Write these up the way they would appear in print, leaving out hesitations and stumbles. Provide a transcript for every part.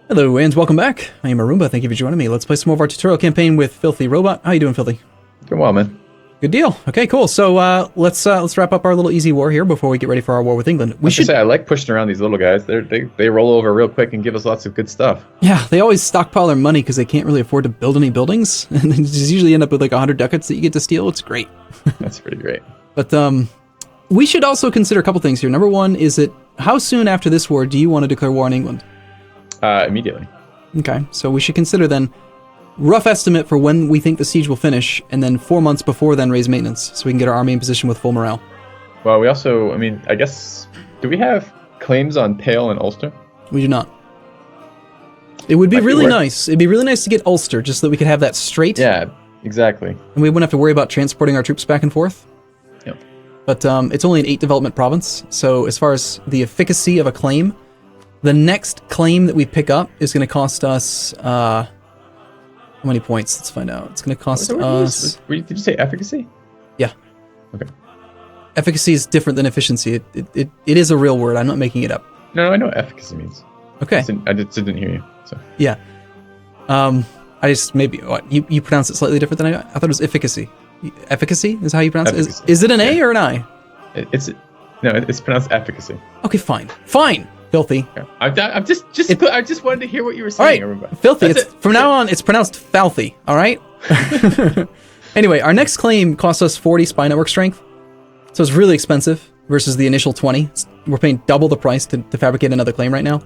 Hello and welcome back. I am Arumba. Thank you for joining me. Let's play some more of our tutorial campaign with FilthyRobot. How you doing, Filthy? Doing well, man. Good deal. Okay, cool. So let's wrap up our little easy war here before we get ready for our war with England. We should say I like pushing around these little guys. They roll over real quick and give us lots of good stuff. Yeah, they always stockpile their money because they can't really afford to build any buildings, and they just usually end up with like 100 ducats that you get to steal. It's great. That's pretty great. But we should also consider a couple things here. Number one is that how soon after this war do you want to declare war on England? Immediately. Okay, so we should consider then rough estimate for when we think the siege will finish, and then 4 months before then raise maintenance, so we can get our army in position with full morale. Well, we also, I guess, do we have claims on Pale and Ulster? We do not. It would be really nice. It'd be really nice to get Ulster, just so that we could have that straight. Yeah, exactly. And we wouldn't have to worry about transporting our troops back and forth. Yep. But it's only an 8 development province, so as far as the efficacy of a claim, the next claim that we pick up is going to cost us, how many points? Let's find out. It's going to cost us... Did you say efficacy? Yeah. Okay. Efficacy is different than efficiency. It is a real word. I'm not making it up. No, I know what efficacy means. Okay. I just didn't hear you. So. Yeah. I just, maybe, what, you pronounce it slightly different than I thought it was efficacy. Efficacy is how you pronounce it? Is it an A or an I? It's pronounced efficacy. Okay, fine. Fine! Filthy. Yeah. I just wanted to hear what you were saying. All right, Filthy. From now on, it's pronounced Falthy. All right. Anyway, our next claim costs us 40 spy network strength, so it's really expensive versus the initial 20. We're paying double the price to fabricate another claim right now.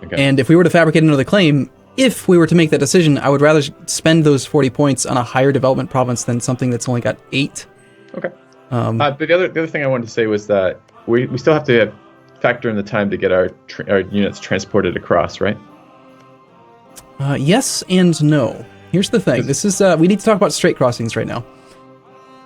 Okay. And if we were to fabricate another claim, if we were to make that decision, I would rather spend those 40 points on a higher development province than something that's only got 8. Okay. But the other thing I wanted to say was that we still have to factor in the time to get our units transported across, right? Yes and no. Here's the thing. This is we need to talk about straight crossings right now.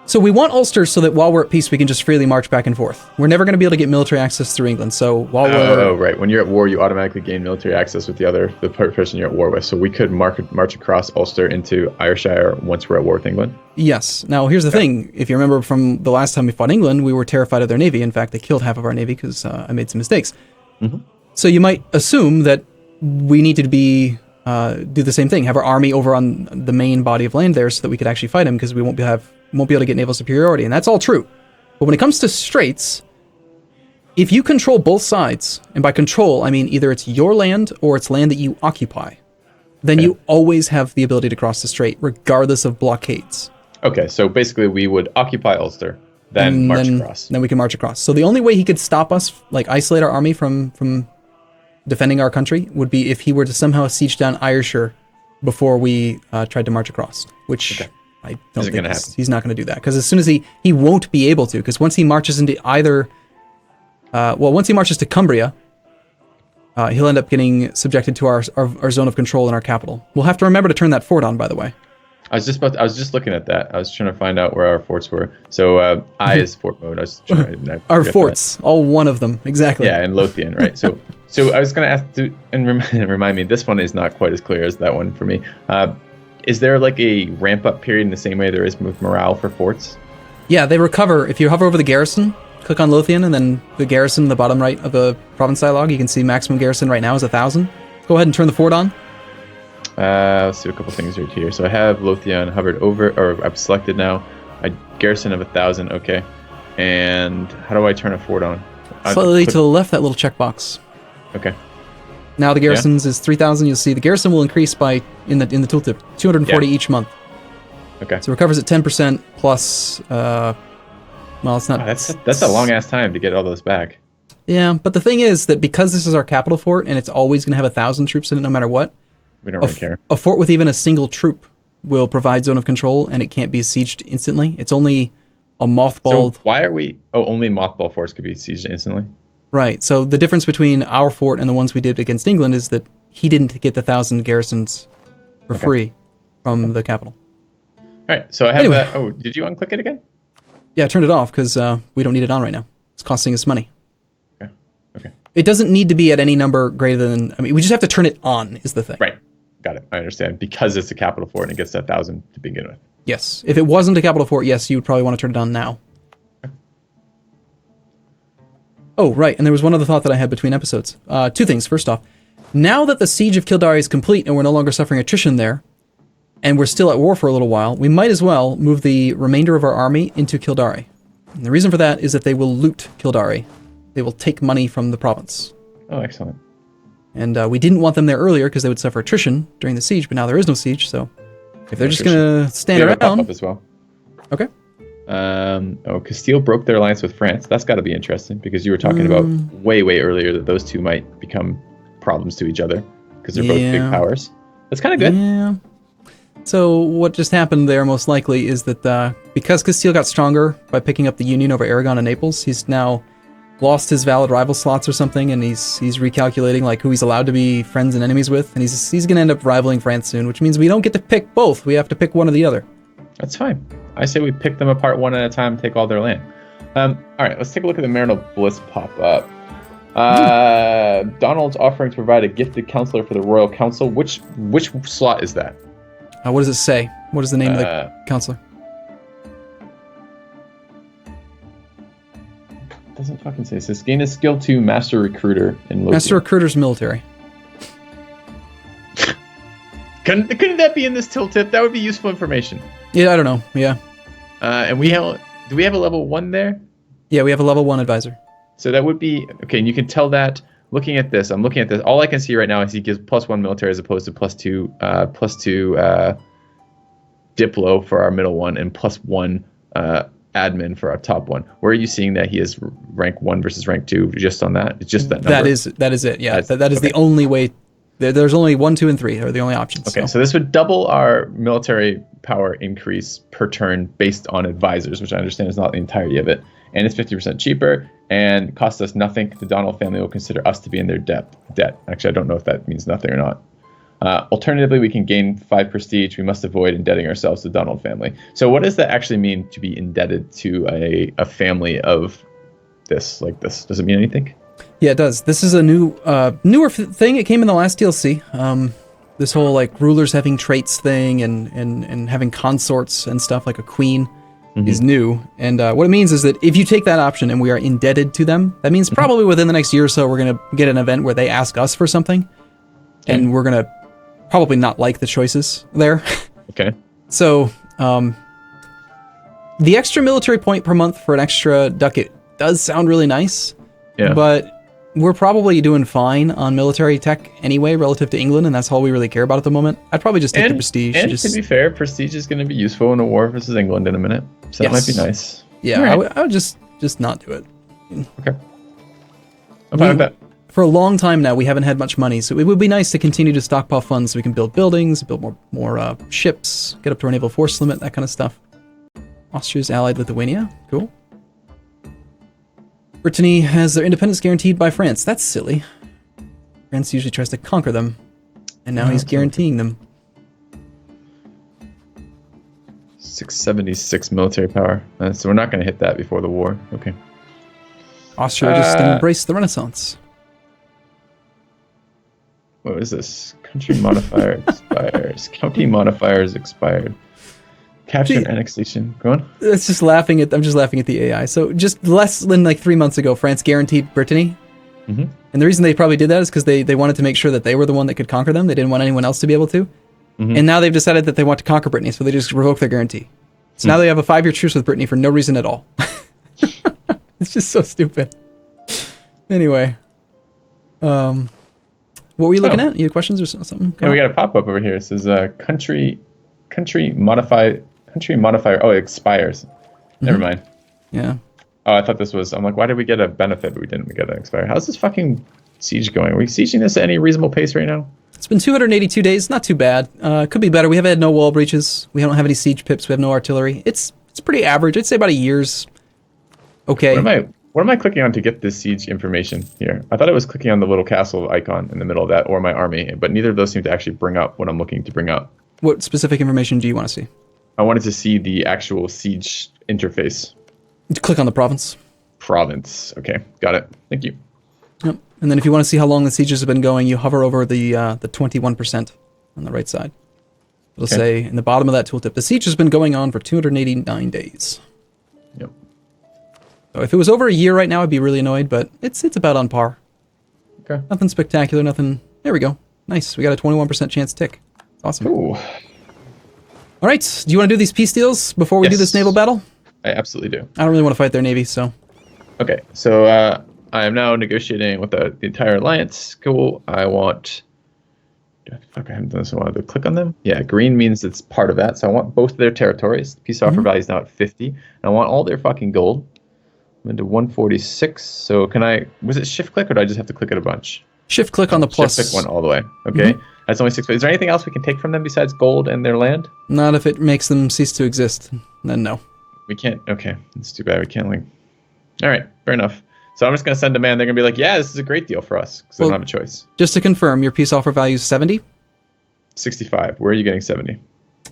So we want Ulster so that while we're at peace, we can just freely march back and forth. We're never going to be able to get military access through England. So while we're right, when you're at war, you automatically gain military access with the person you're at war with. So we could march across Ulster into Ayrshire once we're at war with England. Yes. Now here's the thing. If you remember from the last time we fought England, we were terrified of their navy. In fact, they killed half of our navy because I made some mistakes. Mm-hmm. So you might assume that we need to be do the same thing. Have our army over on the main body of land there so that we could actually fight him because we won't be able to get naval superiority, and that's all true. But when it comes to straits, if you control both sides, and by control, I mean either it's your land or it's land that you occupy, then you always have the ability to cross the strait, regardless of blockades. Okay, so basically we would occupy Ulster, then march across. Then we can march across. So the only way he could stop us, like isolate our army from defending our country, would be if he were to somehow siege down Ayrshire before we tried to march across, which... Okay. I don't think he's not going to do that, because as soon as he won't be able to, because once he marches into either, once he marches to Cumbria, he'll end up getting subjected to our zone of control in our capital. We'll have to remember to turn that fort on, by the way. I was just looking at that. I was trying to find out where our forts were. So I is fort mode. I was trying our forts, all one of them, exactly. Yeah, and Lothian, right? So I was going to ask, and remind me, this one is not quite as clear as that one for me. Is there like a ramp-up period in the same way there is with morale for forts? Yeah, they recover. If you hover over the garrison, click on Lothian, and then the garrison in the bottom right of the province dialog, you can see maximum garrison right now is 1,000. Go ahead and turn the fort on. Let's do a couple things right here. So I have Lothian hovered over, or I've selected now. A garrison of 1,000, okay. And how do I turn a fort on? Slightly to the left, that little checkbox. Okay. Now the garrisons is 3,000. You'll see the garrison will increase by, in the tooltip, 240 each month. Okay. So it recovers at 10% plus, well, it's not... That's a long-ass time to get all those back. Yeah, but the thing is that because this is our capital fort, and it's always going to have 1,000 troops in it no matter what, we don't really care. A fort with even a single troop will provide zone of control, and it can't be sieged instantly. It's only a mothballed... So why are we... Oh, only mothball forts could be sieged instantly? Right. So the difference between our fort and the ones we did against England is that he didn't get the 1,000 garrisons for free from the capital. All right. So I have that. Oh, did you unclick it again? Yeah, I turned it off because we don't need it on right now. It's costing us money. Okay. Okay. It doesn't need to be at any number greater than... I mean, we just have to turn it on is the thing. Right. Got it. I understand. Because it's a capital fort and it gets that 1,000 to begin with. Yes. If it wasn't a capital fort, yes, you would probably want to turn it on now. Oh, right, and there was one other thought that I had between episodes. Two things. First off, Now that the siege of Kildare is complete and we're no longer suffering attrition there, and we're still at war for a little while, we might as well move the remainder of our army into Kildare. And the reason for that is that they will loot Kildare. They will take money from the province. Oh, excellent. And we didn't want them there earlier because they would suffer attrition during the siege, but now there is no siege, so if they're just going to stand around... as well. Okay. Castile broke their alliance with France. That's got to be interesting because you were talking about way earlier that those two might become problems to each other because they're both big powers. That's kind of good. Yeah. So what just happened there most likely is that because Castile got stronger by picking up the Union over Aragon and Naples, he's now lost his valid rival slots or something, and he's recalculating like who he's allowed to be friends and enemies with, and he's going to end up rivaling France soon, which means we don't get to pick both. We have to pick one or the other. That's fine. I say we pick them apart one at a time, take all their land. All right, let's take a look at the Marital Bliss pop up. Donald's offering to provide a gifted counselor for the Royal Council. Which slot is that? What does it say? What is the name of the counselor? Doesn't fucking say. It says gain a skill 2 Master Recruiter in Loki. Master Recruiter's military. Couldn't that be in this tooltip? That would be useful information. Yeah, I don't know. Yeah. And do we have a level 1 there? Yeah, we have a level 1 advisor. So that would be okay, and you can tell that looking at this. I'm looking at this. All I can see right now is he gives +1 military as opposed to +2 Diplo for our middle one and +1 admin for our top one. Where are you seeing that he is rank 1 versus rank 2 just on that? It's just that number? That is it. Yeah, that is okay. The only way. There's only 1, 2, and 3 are the only options. Okay, so this would double our military power increase per turn based on advisors, which I understand is not the entirety of it. And it's 50% cheaper and costs us nothing. The Donald family will consider us to be in their debt. Actually, I don't know if that means nothing or not. Alternatively, we can gain 5 prestige. We must avoid indebting ourselves to the Donald family. So what does that actually mean to be indebted to a family of this, like this? Does it mean anything? Yeah, it does. This is a newer thing. It came in the last DLC. This whole like rulers having traits thing and having consorts and stuff like a queen is new. And what it means is that if you take that option and we are indebted to them, that means probably within the next year or so we're going to get an event where they ask us for something, and we're going to probably not like the choices there. Okay. So the extra military point per month for an extra ducat does sound really nice. Yeah. But we're probably doing fine on military tech anyway relative to England, and that's all we really care about at the moment. I'd probably just take the prestige. And to be fair, prestige is going to be useful in a war versus England in a minute. So that might be nice. Yeah, right. I would just not do it. Okay. I'm fine with that. For a long time now, we haven't had much money, so it would be nice to continue to stockpile funds so we can build buildings, build more ships, get up to our naval force limit, that kind of stuff. Austria's allied Lithuania. Cool. Brittany has their independence guaranteed by France. That's silly. France usually tries to conquer them, and now he's guaranteeing them. 676 military power. So we're not going to hit that before the war. Okay. Austria just embraced the Renaissance. What is this? Country modifier expires. County modifiers expired. Capture and annexation. Go on. I'm just laughing at the AI. So just less than like 3 months ago, France guaranteed Brittany. And the reason they probably did that is because they wanted to make sure that they were the one that could conquer them. They didn't want anyone else to be able to. And now they've decided that they want to conquer Brittany, so they just revoke their guarantee. So now they have a 5-year truce with Brittany for no reason at all. It's just so stupid. Anyway. What were you looking at? You had questions or something? Yeah, we got a pop-up over here. It says country modifier. Oh, it expires. Never mind. Yeah. Oh, I thought this was. I'm like, why did we get a benefit but we didn't get an expire? How's this fucking siege going? Are we sieging this at any reasonable pace right now? It's been 282 days. Not too bad. Could be better. We have had no wall breaches. We don't have any siege pips. We have no artillery. It's pretty average. I'd say about a year's. Okay. What am I clicking on to get this siege information here? I thought I was clicking on the little castle icon in the middle of that, or my army, but neither of those seem to actually bring up what I'm looking to bring up. What specific information do you want to see? I wanted to see the actual siege interface. Click on the province. Province. Okay, got it. Thank you. Yep. And then if you want to see how long the sieges have been going, you hover over the 21% on the right side. It'll say in the bottom of that tooltip, the siege has been going on for 289 days. Yep. So if it was over a year right now, I'd be really annoyed, but it's about on par. Okay. Nothing spectacular, nothing There we go. Nice. We got a 21% chance tick. Awesome. Ooh. All right. Do you want to do these peace deals before we do this naval battle? I absolutely do. I don't really want to fight their navy, so. Okay, so I am now negotiating with the entire alliance. Cool. I want. Fuck, I haven't done this. I wanted to click on them. Yeah, green means it's part of that. So I want both of their territories. Peace offer value is now at 50. And I want all their fucking gold. I'm into 146. So can I? Was it shift click or do I just have to click it a bunch? Shift click on the plus. Shift click one all the way. Okay. That's only 6. Is there anything else we can take from them besides gold and their land? Not if it makes them cease to exist. Then no. We can't. Okay, that's too bad. We can't link. All right, fair enough. So I'm just gonna send a man. They're gonna be like, yeah, this is a great deal for us because they don't have a choice. Just to confirm, your peace offer value is 70. 65. Where are you getting 70?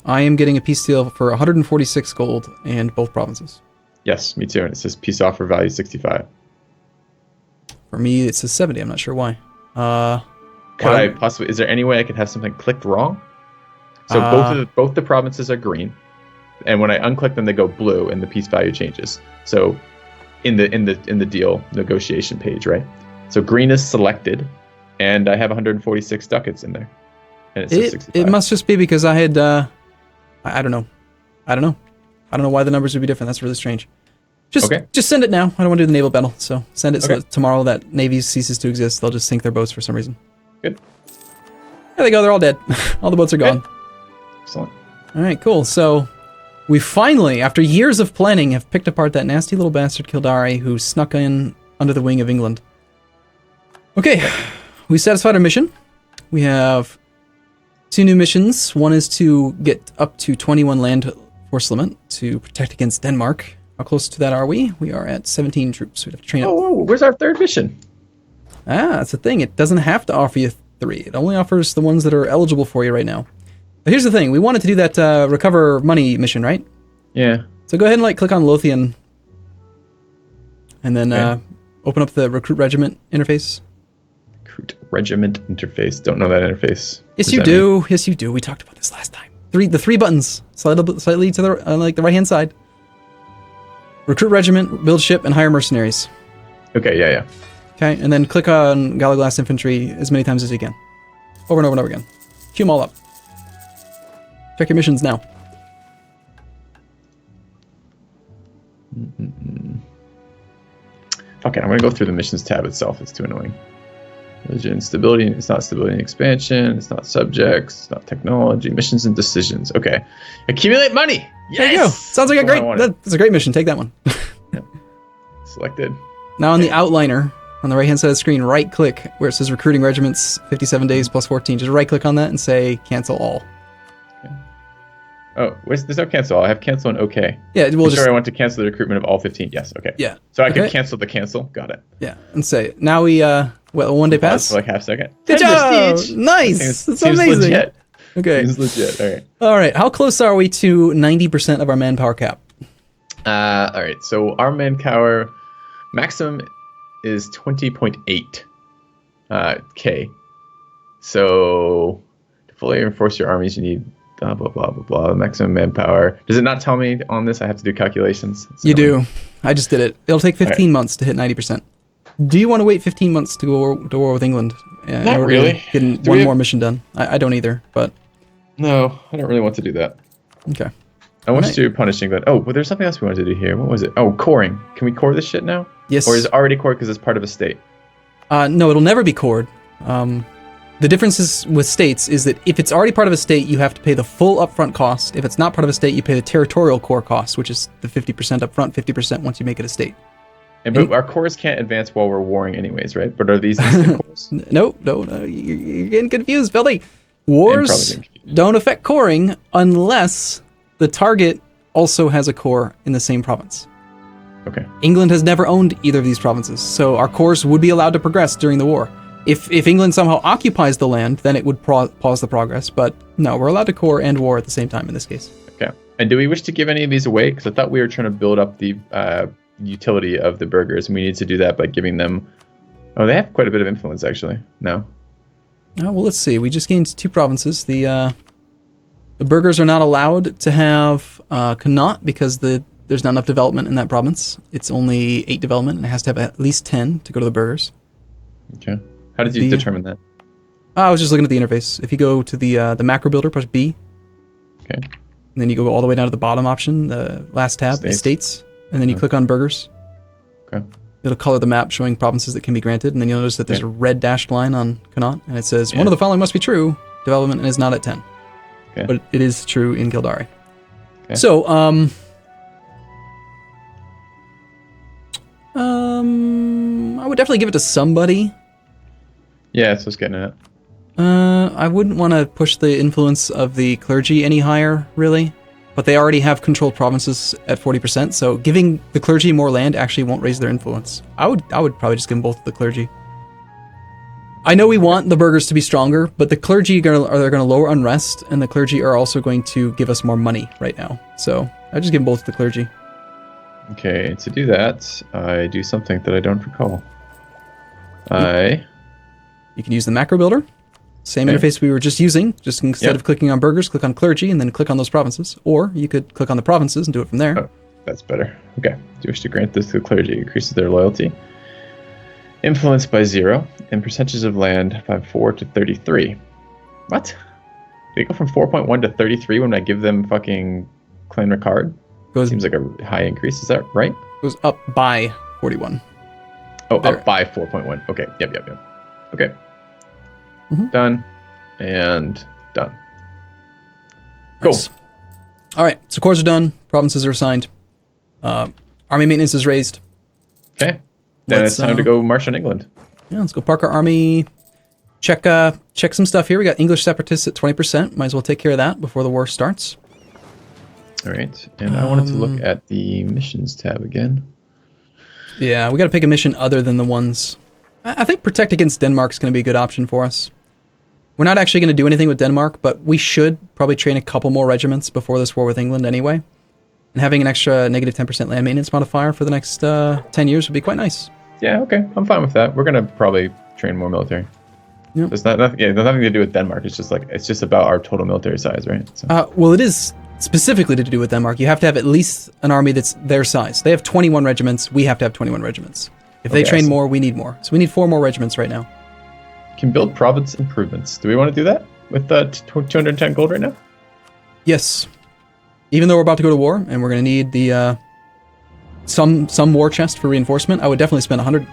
I am getting a peace deal for 146 gold and both provinces. Yes, me too. And it says peace offer value 65. For me, it says 70. I'm not sure why. Could I possibly? Is there any way I could have something clicked wrong? So both the provinces are green, and when I unclick them, they go blue, and the peace value changes. So in the deal negotiation page, right? So green is selected, and I have 146 ducats in there, and it says 65. It must just be because I had I don't know. I don't know why the numbers would be different. That's really strange. Just send it now. I don't want to do the naval battle, so send it so that tomorrow that navy ceases to exist. They'll just sink their boats for some reason. Good. There they go. They're all dead. All the boats are gone. Excellent. All right, cool. So we finally, after years of planning, have picked apart that nasty little bastard Kildare who snuck in under the wing of England. Okay, we satisfied our mission. We have 2 new missions. One is to get up to 21 land force limit to protect against Denmark. How close to that are we? We are at 17 troops. We have to train up. Oh, where's our 3rd mission? That's the thing. It doesn't have to offer you 3. It only offers the ones that are eligible for you right now. But here's the thing. We wanted to do that recover money mission, right? Yeah. So go ahead and click on Lothian. And then open up the recruit regiment interface. Recruit regiment interface. Don't know that interface. Yes, you do. Mean? Yes, you do. We talked about this last time. The 3 buttons. Slightly to the the right-hand side. Recruit regiment, build ship, and hire mercenaries. Okay, yeah. Okay, and then click on Galaglass Infantry as many times as you can. Over and over and over again. Queue them all up. Check your missions now. Okay, I'm going to go through the missions tab itself. It's too annoying. Religion, stability. It's not stability and expansion. It's not subjects. It's not technology. Missions and decisions. Okay. Accumulate money. Yes! There you go. Sounds like that's a great mission. Take that one. Yep. Selected. Now on the outliner, on the right-hand side of the screen, right-click where it says recruiting regiments, 57 days plus 14. Just right-click on that and say cancel all. Okay. Oh, there's no cancel all. I have cancel and OK. Yeah, we'll just... Sure, I want to cancel the recruitment of all 15. Yes, okay. Yeah. So I can cancel the cancel. Got it. Yeah, and say, now we, one day pass? For like half a second. Good job! Nice! That's amazing. Legit. Okay. Seems legit. All right. All right. How close are we to 90% of our manpower cap? All right. So our manpower maximum is 20.8 K. So to fully reinforce your armies, you need blah, blah, blah, blah, blah. Maximum manpower. Does it not tell me on this I have to do calculations? You do. I just did it. It'll take 15 months to hit 90%. Do you want to wait 15 months to go to war with England? Not really. Getting one more mission done. I don't either, but... No, I don't really want to do that. Okay. I want to punish England. Oh, but there's something else we wanted to do here. What was it? Oh, coring. Can we core this shit now? Yes. Or is it already cored because it's part of a state? No, it'll never be cored. The difference with states is that if it's already part of a state, you have to pay the full upfront cost. If it's not part of a state, you pay the territorial core cost, which is the 50% upfront, 50% once you make it a state. But our cores can't advance while we're warring anyways, right? But are these instant cores? No, you're getting confused, Filthy. Wars don't affect coring unless the target also has a core in the same province. Okay. England has never owned either of these provinces, so our cores would be allowed to progress during the war. If England somehow occupies the land, then it would pause the progress, but no, we're allowed to core and war at the same time in this case. Okay. And do we wish to give any of these away? Because I thought we were trying to build up the utility of the burghers, and we need to do that by giving them... Oh, they have quite a bit of influence, actually. No? Oh, well, let's see. We just gained 2 provinces. The burghers are not allowed to have Connaught because there's not enough development in that province. It's only 8 development, and it has to have at least 10 to go to the burghers. Okay. How did you determine that? I was just looking at the interface. If you go to the macro builder, press B. Okay. And then you go all the way down to the bottom option, the last tab, Estates. And then you click on burgers. Okay. It'll color the map showing provinces that can be granted. And then you'll notice that there's a red dashed line on Connaught. And it says, one of the following must be true. Development and is not at 10. Okay. But it is true in Gildari. Okay. So, I would definitely give it to somebody. Yeah, that's what I was getting at. I wouldn't want to push the influence of the clergy any higher, really. But they already have controlled provinces at 40%, so giving the clergy more land actually won't raise their influence. I would probably just give them both to the clergy. I know we want the burghers to be stronger, but the clergy they're going to lower unrest, and the clergy are also going to give us more money right now. So I just give them both to the clergy. Okay, to do that, I do something that I don't recall. You can use the macro builder. Same interface we were just using. Just instead of clicking on burghers, click on clergy, and then click on those provinces. Or you could click on the provinces and do it from there. Oh, that's better. Okay. Do you wish to grant this to the clergy? Increases their loyalty. Influence by 0, and percentages of land by 4 to 33. What? They go from 4.1 to 33 when I give them fucking Clan Ricard? Seems like a high increase. Is that right? Goes up by 41. Oh, there. Up by 4.1. Okay. Yep. Okay. Done. And done. Cool. Nice. All right. So cores are done. Provinces are assigned. Army maintenance is raised. Okay. Then it's time to go march on England. Yeah, let's go park our army. Check some stuff here. We got English separatists at 20%. Might as well take care of that before the war starts. All right. And I wanted to look at the missions tab again. Yeah, we got to pick a mission other than the ones. I think protect against Denmark is going to be a good option for us. We're not actually going to do anything with Denmark, but we should probably train a couple more regiments before this war with England anyway. And having an extra negative 10% land maintenance modifier for the next 10 years would be quite nice. Yeah, okay. I'm fine with that. We're going to probably train more military. Yep. There's nothing to do with Denmark. It's just about our total military size, right? So. Well, it is specifically to do with Denmark. You have to have at least an army that's their size. They have 21 regiments. We have to have 21 regiments. If they train more, we need more. So we need 4 more regiments right now. Can build province improvements. Do we want to do that with 210 gold right now? Yes. Even though we're about to go to war and we're going to need the some war chest for reinforcement, I would definitely spend 100.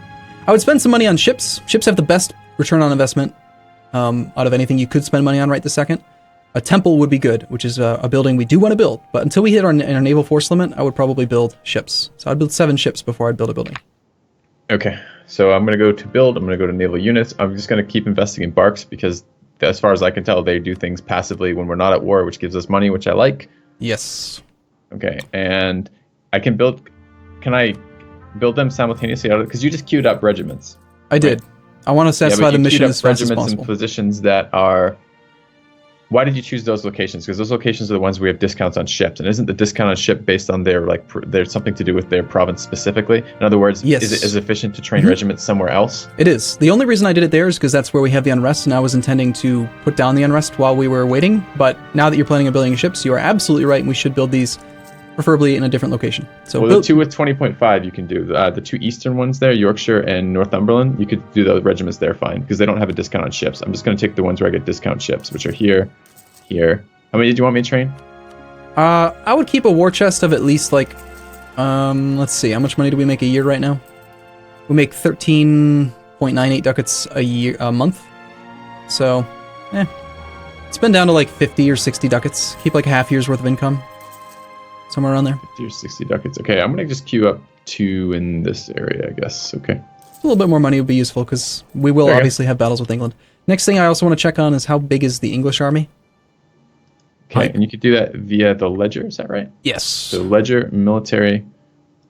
I would spend some money on ships. Ships have the best return on investment out of anything you could spend money on right this second. A temple would be good, which is a building we do want to build. But until we hit our naval force limit, I would probably build ships. So I'd build 7 ships before I'd build a building. Okay, so I'm going to go to build. I'm going to go to naval units. I'm just going to keep investing in barks because as far as I can tell, they do things passively when we're not at war, which gives us money, which I like. Yes. Okay, and I can build... Can I build them simultaneously? Because you just queued up regiments. I did. I want to satisfy the mission as fast as possible. Regiments and positions that are... Why did you choose those locations? Because those locations are the ones we have discounts on ships. And isn't the discount on ship based on there's something to do with their province specifically? In other words, is it as efficient to train regiments somewhere else? It is. The only reason I did it there is because that's where we have the unrest, and I was intending to put down the unrest while we were waiting. But now that you're planning on building ships, you are absolutely right, and we should build these preferably in a different location. So the 2 with 20.5 you can do. The 2 eastern ones there, Yorkshire and Northumberland, you could do those regiments there fine because they don't have a discount on ships. I'm just going to take the ones where I get discount ships, which are here. How many did you want me to train? I would keep a war chest of at least let's see, how much money do we make a year right now? We make 13.98 ducats a month. So, spend down to 50 or 60 ducats. Keep a half year's worth of income. Somewhere around there. 50 or 60 ducats. Okay, I'm going to just queue up 2 in this area, I guess. Okay. A little bit more money would be useful because we will obviously have battles with England. Next thing I also want to check on is how big is the English army? Okay, and you could do that via the ledger, is that right? Yes. So ledger, military,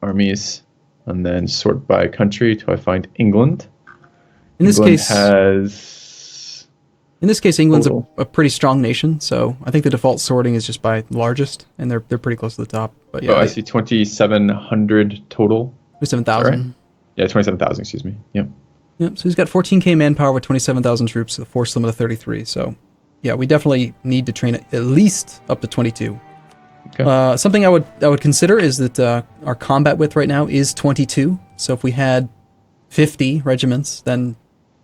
armies, and then sort by country till I find England. In this case, England's total. a pretty strong nation, so I think the default sorting is just by largest, and they're pretty close to the top. But yeah, I see 2,700 total. 27,000. Right? Yeah, 27,000. Excuse me. Yep. Yep. So he's got 14k manpower with 27,000 troops, the force limit of 33. So. Yeah, we definitely need to train at least up to 22. Okay. Something I would consider is that our combat width right now is 22. So if we had 50 regiments, then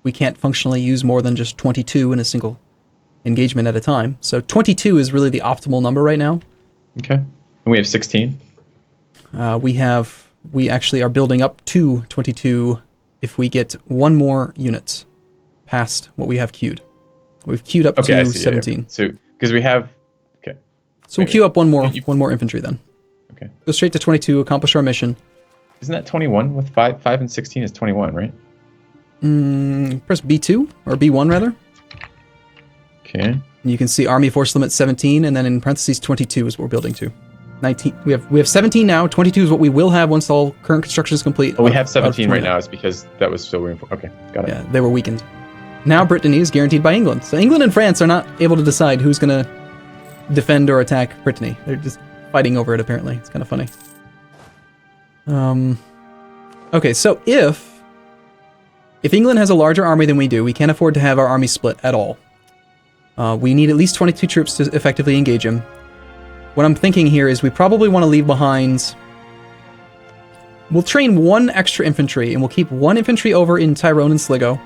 we can't functionally use more than just 22 in a single engagement at a time. So 22 is really the optimal number right now. Okay. And we have 16. We actually are building up to 22 if we get one more unit past what we have queued. We've queued up to 17. Yeah. So because we have, okay. So we'll queue up one more infantry then. Okay. Go straight to 22, accomplish our mission. Isn't that 21 with 5 and 16 is 21, right? Press B2 or B1 rather. Okay. And you can see army force limit 17, and then in parentheses 22 is what we're building to. 19. We have 17 now. 22 is what we will have once all current construction is complete. Oh, we have 17 right now. Is because that was still reinforced. Okay, got it. Yeah, they were weakened. Now Brittany is guaranteed by England. So England and France are not able to decide who's going to defend or attack Brittany. They're just fighting over it, apparently. It's kind of funny. Okay, so if England has a larger army than we do, we can't afford to have our army split at all. We need at least 22 troops to effectively engage him. What I'm thinking here is we probably want to leave behind... We'll train one extra infantry, and we'll keep one infantry over in Tyrone and Sligo.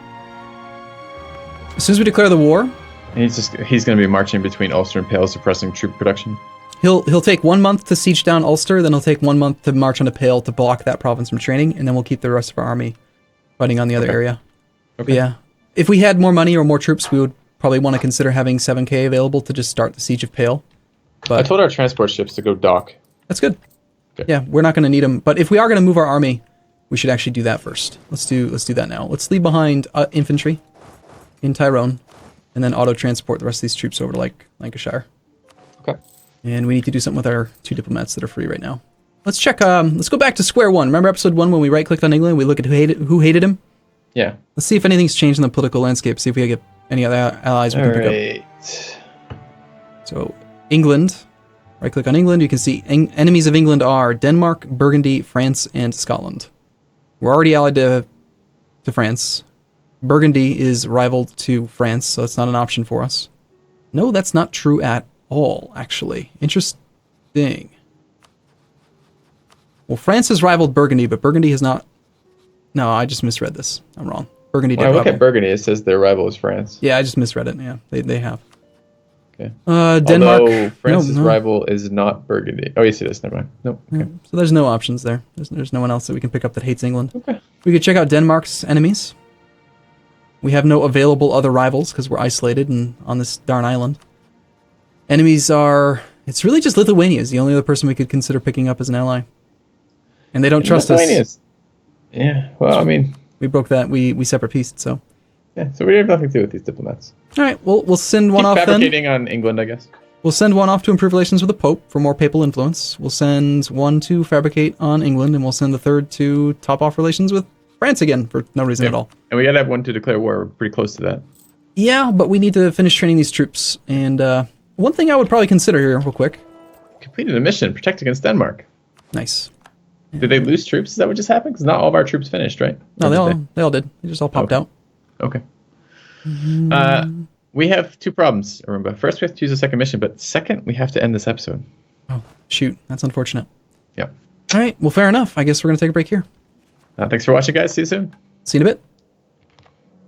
As soon as we declare the war... And he's going to be marching between Ulster and Pale, suppressing troop production. He'll take 1 month to siege down Ulster, then he'll take 1 month to march onto Pale to block that province from training, and then we'll keep the rest of our army fighting on the other area. Okay. But yeah, if we had more money or more troops, we would probably want to consider having 7k available to just start the siege of Pale. But I told our transport ships to go dock. That's good. Okay. Yeah, we're not going to need them, but if we are going to move our army, we should actually do that first. Let's do that now. Let's leave behind infantry in Tyrone, and then auto-transport the rest of these troops over to Lancashire. Okay. And we need to do something with our 2 diplomats that are free right now. Let's check, let's go back to square one. Remember episode 1 when we right-clicked on England, we look at who hated him? Yeah. Let's see if anything's changed in the political landscape, see if we get any other allies we can pick up. So, England. Right-click on England, you can see enemies of England are Denmark, Burgundy, France, and Scotland. We're already allied to France. Burgundy is rivaled to France, so it's not an option for us. No, that's not true at all, actually. Interesting. Well, France has rivaled Burgundy, but Burgundy has not... No, I just misread this. I'm wrong. Burgundy did When I look rival. at Burgundy, it says their rival is France. Yeah, I just misread it. Yeah, they have. Okay. Denmark. Although France's rival is not Burgundy. Oh, yes, it is. Never mind. Nope. Okay. So there's no options there. There's no one else that we can pick up that hates England. Okay. We could check out Denmark's enemies. We have no available other rivals because we're isolated and on this darn island. Enemies are... It's really just Lithuania is the only other person we could consider picking up as an ally. And they don't trust us. Yeah, well, I mean... We broke that. We separate pieced, so... Yeah, so we have nothing to do with these diplomats. All right, we'll send one off then. Fabricating on England, I guess. We'll send one off to improve relations with the Pope for more papal influence. We'll send one to fabricate on England, and we'll send the third to top off relations with France again for no reason at all. And we gotta have one to declare war. We're pretty close to that. Yeah, but we need to finish training these troops. And one thing I would probably consider here, real quick. Completed a mission, protect against Denmark. Nice. Did they lose troops? Is that what just happened? Because not all of our troops finished, right? No, they all did. They just all popped out. Okay. We have 2 problems, Arumba. First, we have to use a second mission, but second, we have to end this episode. Oh, shoot. That's unfortunate. Yeah. All right. Well, fair enough. I guess we're going to take a break here. Thanks for watching, guys. See you soon. See you in a bit.